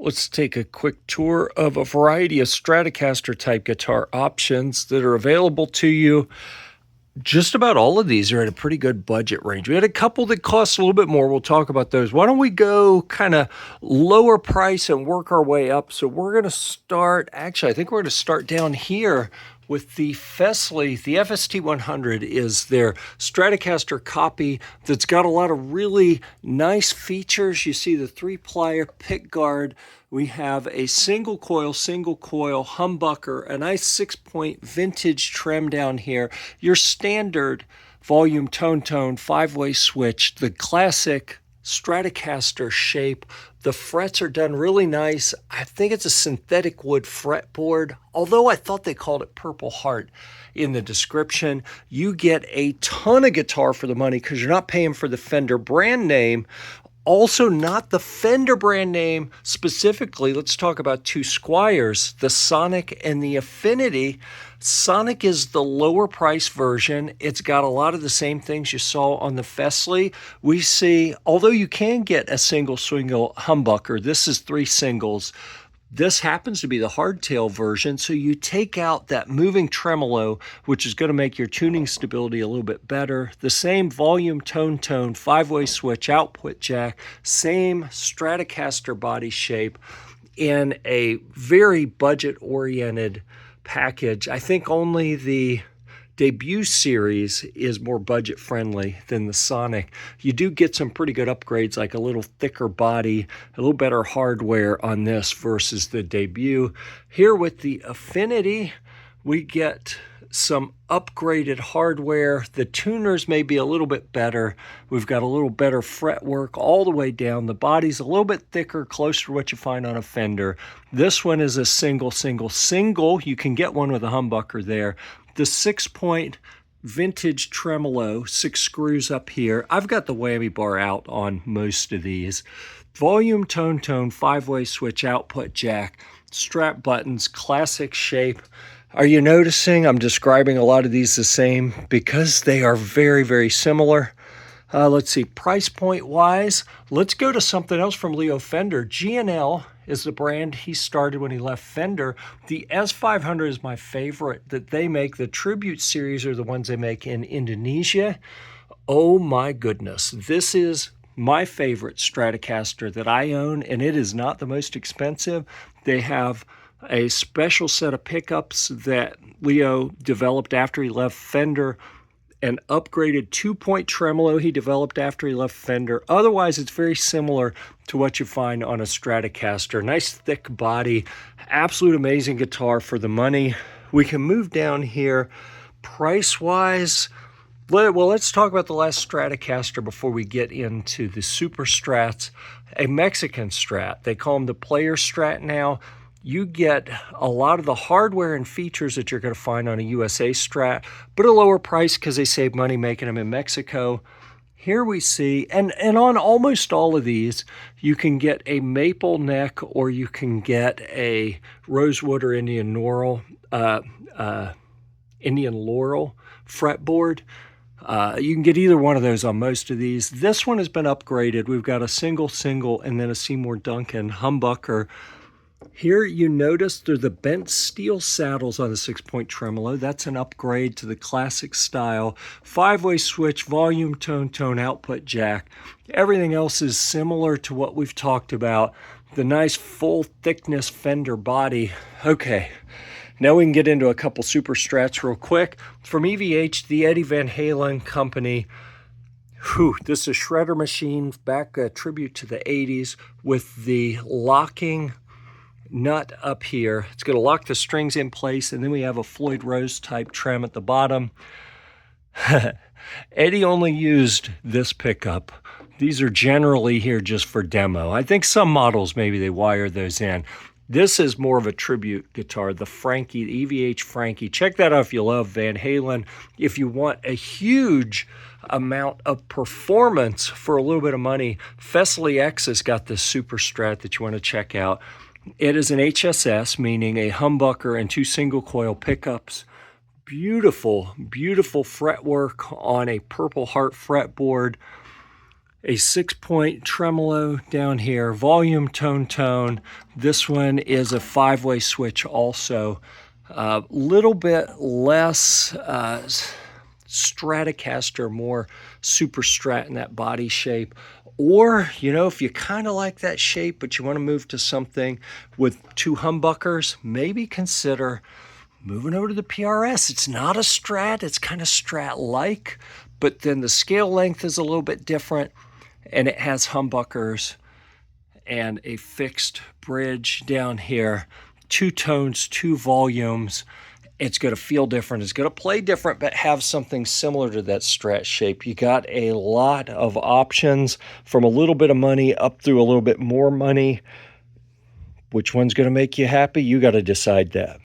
Let's take a quick tour of a variety of Stratocaster type guitar options that are available to you. Just about all of these are at a pretty good budget range. We had a couple that cost a little bit more. We'll talk about those. Why don't we go kind of lower price and work our way up? So we're going to start, actually, I think we're going to start down here with the Fesley. The FST 100 is their Stratocaster copy that's got a lot of really nice features. You see the 3-plier pick guard. We have a single coil humbucker, a nice 6-point vintage trim down here, your standard volume tone 5-way switch, the classic Stratocaster shape. The frets are done really nice. I think it's a synthetic wood fretboard, although I thought they called it Purple Heart in the description. You get a ton of guitar for the money because you're not paying for the Fender brand name. Also, not the Fender brand name specifically. Let's talk about two Squiers, the Sonic and the Affinity. Sonic is the lower price version. It's got a lot of the same things you saw on the Fesley. We see, although you can get a single humbucker, this is 3 singles. This happens to be the hardtail version, so you take out that moving tremolo, which is going to make your tuning stability a little bit better. The same volume tone 5-way switch output jack, same Stratocaster body shape in a very budget-oriented package. I think only the Debut series is more budget friendly than the Sonic. You do get some pretty good upgrades, like a little thicker body, a little better hardware on this versus the Debut. Here with the Affinity, we get some upgraded hardware. The tuners may be a little bit better. We've got a little better fretwork all the way down. The body's a little bit thicker, closer to what you find on a Fender. This one is a single. You can get one with a humbucker there. The 6-point vintage tremolo, 6 screws up here. I've got the whammy bar out on most of these. Volume tone 5-way switch output jack, strap buttons, classic shape. Are you noticing I'm describing a lot of these the same? Because they are very, very similar. Let's see, price point wise, let's go to something else from Leo Fender. G&L is the brand he started when he left Fender. The S500 is my favorite that they make. The Tribute series are the ones they make in Indonesia. Oh my goodness, this is my favorite Stratocaster that I own, and it is not the most expensive. They have a special set of pickups that Leo developed after he left Fender, an upgraded 2-point tremolo he developed after he left Fender. Otherwise, it's very similar to what you find on a Stratocaster. Nice thick body, absolute amazing guitar for the money. We can move down here price-wise. Well, let's talk about the last Stratocaster before we get into the Super Strats, a Mexican Strat. They call them the Player Strat now. You get a lot of the hardware and features that you're going to find on a USA Strat, but a lower price because they save money making them in Mexico. Here we see, and on almost all of these, you can get a maple neck or you can get a rosewood or Indian laurel fretboard. You can get either one of those on most of these. This one has been upgraded. We've got a single, and then a Seymour Duncan humbucker. Here you notice they're the bent steel saddles on the 6-point tremolo. That's an upgrade to the classic style. 5-way switch, volume tone output jack. Everything else is similar to what we've talked about. The nice full thickness Fender body. Okay, now we can get into a couple Super Strats real quick. From EVH, the Eddie Van Halen company. This is a shredder machine, back a tribute to the 80s with the locking nut up here. It's going to lock the strings in place, and then we have a Floyd Rose type trim at the bottom. Eddie only used this pickup. These are generally here just for demo. I think some models, maybe they wire those in. This is more of a tribute guitar, the Frankie, the EVH Frankie. Check that out if you love Van Halen. If you want a huge amount of performance for a little bit of money, Fesley X has got this Super Strat that you want to check out. It is an HSS, meaning a humbucker and 2 single coil pickups. Beautiful, beautiful fretwork on a Purple Heart fretboard. a 6-point tremolo down here, volume, tone, tone. This one is a 5-way switch also. A little bit less Stratocaster, more super strat in that body shape. Or, you know, if you kind of like that shape, but you want to move to something with 2 humbuckers, maybe consider moving over to the PRS. It's not a Strat, it's kind of Strat-like, but then the scale length is a little bit different, and it has humbuckers and a fixed bridge down here, 2 tones, 2 volumes. It's going to feel different. It's going to play different, but have something similar to that Strat shape. You got a lot of options from a little bit of money up through a little bit more money. Which one's going to make you happy? You got to decide that.